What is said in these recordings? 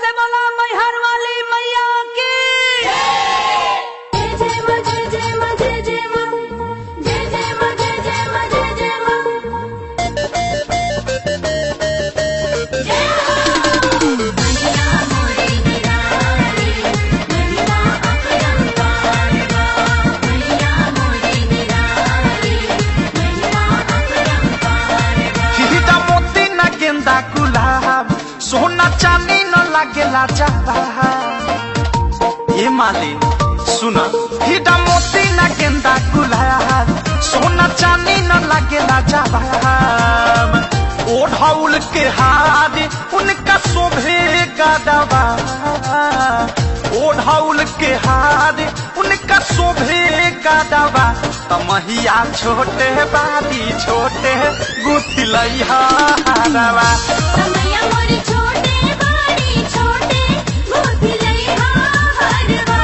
बोले बोला मैहर वाली मैया की जय जय मां जय जय मां जय जय मां जय जय मां जय जय मां जय जय मां जय हो मैया मोरी निराली महिमा अपरंपार मैया मोरी निराली महिमा अपरंपार हीरा मोती न गेंदा गुलाब सोना चांदी न लागेला जवाहर। ये माली सुना, हीरा मोती न गेंदा गुलाब सोना चांदी न लागेला जवाहर। ओढ़ौल के हार उनका शोभे गदवा, ओढ़ौल के हार उनका शोभे गदवा। तमहिया छोटे बादी छोटे गुथिलई हारवा। मैया मोरी छोटे बाड़ी छोटे गुथिलई हारवा।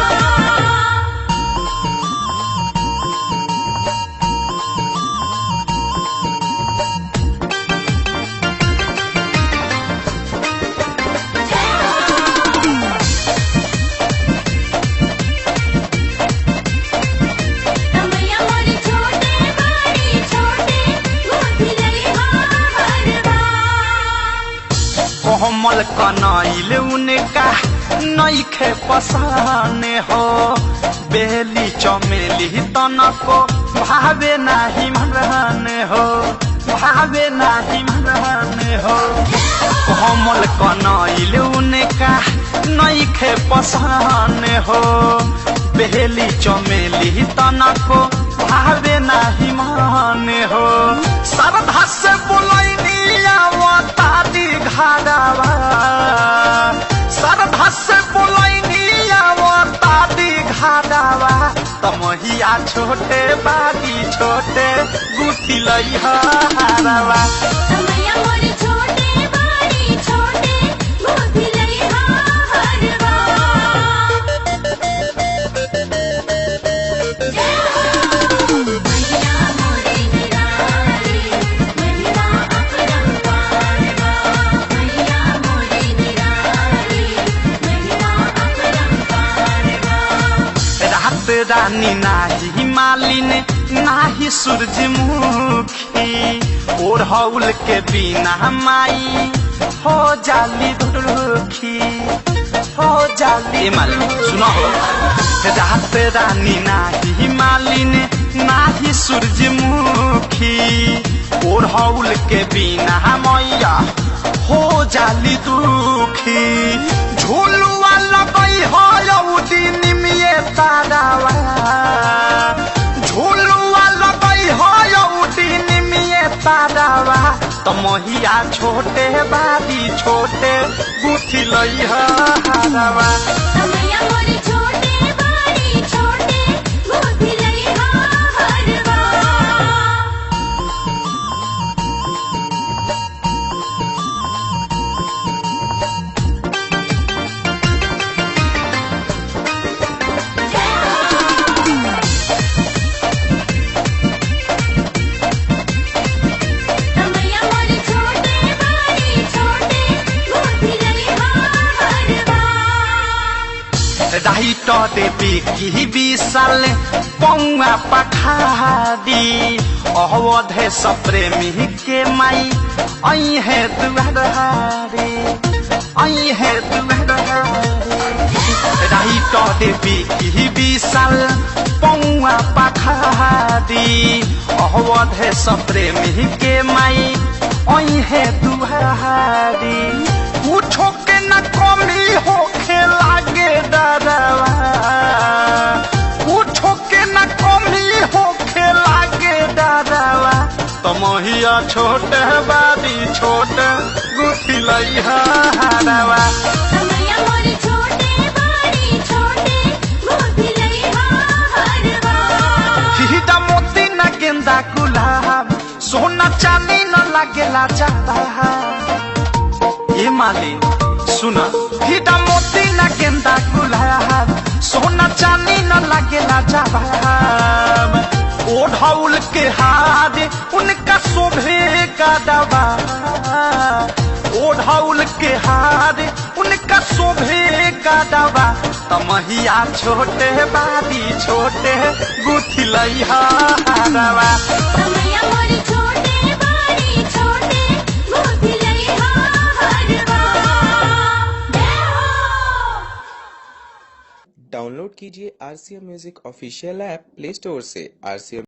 मैया मोरी छोटे बाड़ी छोटे गुथिलई हारवा। कोमल कनैल उनका नइखे पसाने हो, बेली चमेली तनको भावे नाही मरने हो, भावे नाही मरने हो। कोमल कनैल उनका नइखे पसाने हो, बेली चमेली तनको भावे नाही माने हो। श्रद्धा से बोलैनी आवतारी घाड़वा, श्रद्धा से बोलैनी आवतारी घाड़वा। तमहिया छोटे बादी छोटे गुथिलई हारवा। मैया मोरी छोटे बाड़ी छोटे गुथिलई हारवा। जय हो मैया मोरी निराली महिमा अपरंपार मैया मोरी निराली महिमा अपरंपार। रात रानी नाही मालिन नाही सूरजमुखी, ओढ़ौल के बिना माई हो जाली दुखी, हो जाली। मालिन सुनो हो, रात रानी नाही मालिन नाही सूरजमुखी, ओढ़ौल के बिना मैया हो जाली दुखी। झूलुआ लगई हो दिन में तारावा, झूलुआ लगई हो दिन में तारावा। तमहिया छोटे बादी छोटे गुथिलई हारवा। मैया मोरी छोटे बाड़ी छोटे गुथिलई हारवा। मैया मोरी छोटे बाड़ी छोटे गुथिलई हारवा। राइट देवी की विशाल पौआ पठारी, अवधे सप्रेमी के माई आई है दुआरी, आई है दुआरी। राइट देवी की विशाल पौआ पठारी, अवधे सप्रेमी के माई आई है दुआरी। पूछो के न कमी होखे लागे डरवा, पूछो के न कमी होखे लागे डरवा। तमहिया छोटे बादी छोटे गुथिलई हारवा। मैया मोरी छोटे बाड़ी छोटे गुथिलई हारवा। हीरा मोती न गेंदा गुलाब सोना चांदी न लागेला जवाहर। ये माली सुना, हीरा मोती न गेंदा गुलाब सोना चांदी न लागेला जवाहर। ओढ़ौल के हार उनका शोभे गदवा, ओढ़ौल के हार उनका शोभे का दवा तमहिया छोटे बादी छोटे गुथी लइहा हरवा मैया मोरी छोटे बाड़ी छोटे गोदी लइहा हरवा जय हो। डाउनलोड कीजिए RCM music official app play store से। RCM